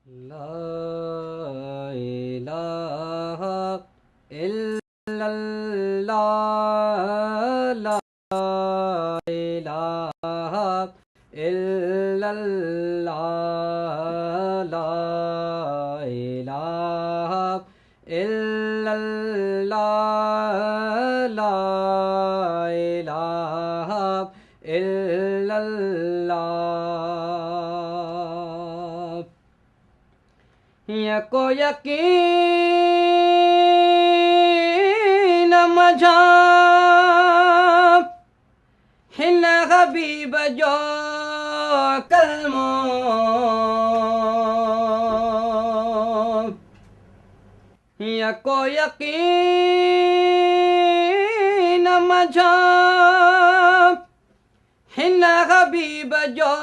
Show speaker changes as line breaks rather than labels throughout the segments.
ला इलाहा इल्लल्लाह ला इलाहा इल्लल्लाह ला इलाहा इल्लल्लाह ला इलाहा इल्लल्लाह यको यकीन मझा हिन हबीब जो कलमो यको यकीन मझा हिन हबीब जो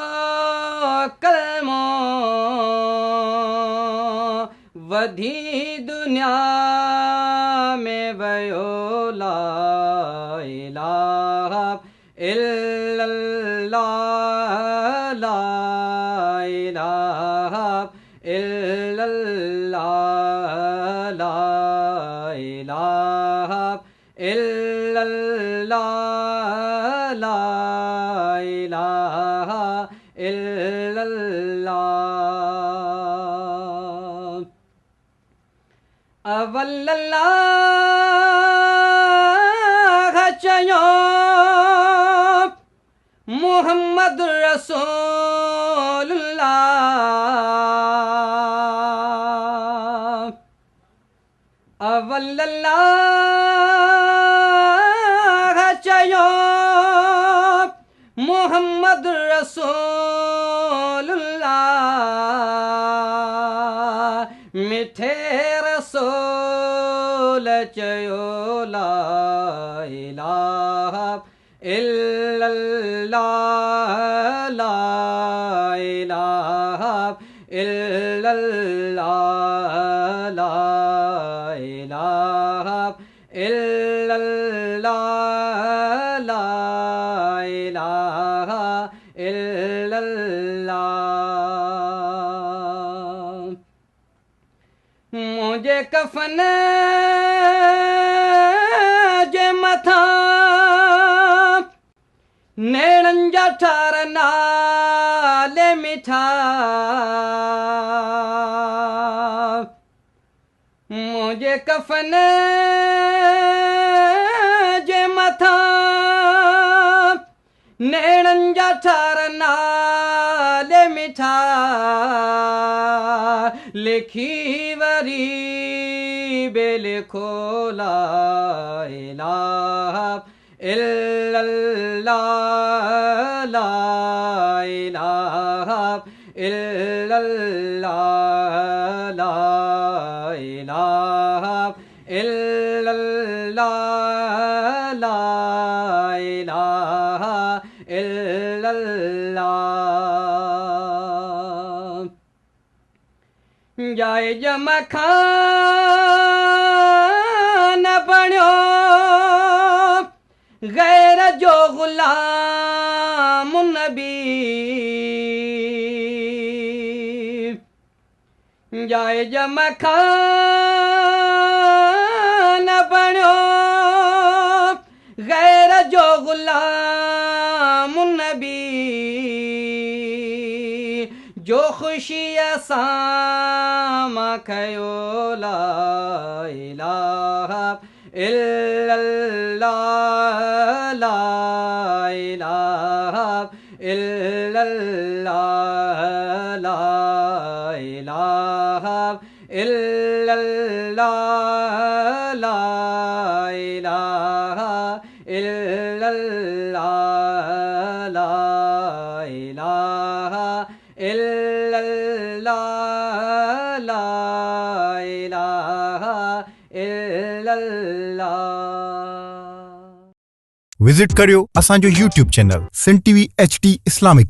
कलमो वधी दुनिया में वयो ला इलाहा इल्लल्लाह ला इलाहा इल्लल्लाह ला इलाहा इल्लल्लाह ला इलाहा इल्लल्लाह अवल्लाह चयो मुहम्मद रसूलुल्लाह अवल्लाह चयो मुहम्मद रसूलुल्लाह मिठे रसूल चयो ला इलाहा इल्लल्लाह ला इलाहा इल्लल्लाह ला इलाहा इल्लल्लाह ला इलाहा इल्लल्लाह मुझे कफन जे मथा नेड़न जा ठार नाले मिठा मुझे कफन जे मथा नेड़न जा ठार नाले मिठा लिखी वरी बेल खोला इलाहा इल्लल्लाह ला इलाहा इल्लल्लाह ला इलाहा इल्लल्लाह ला इलाहा इल्लल्लाह जाए जमा खान बण्यो गैर जो गुलाम नबी जाए जमा खान बण्यो गैर जो गुलाम नबी जो खुशी सामा खयो ला इलाहा इल्लल्लाह ला इलाहा इल्लल्लाह ला इलाहा इल्लल्लाह ला इलाहा इल्लल्लाह ला इलाहा इल्लल्लाह ला इलाहा इल्लल्लाह
विजिट करियो असांजो YouTube channel Sun TV HD Islamic.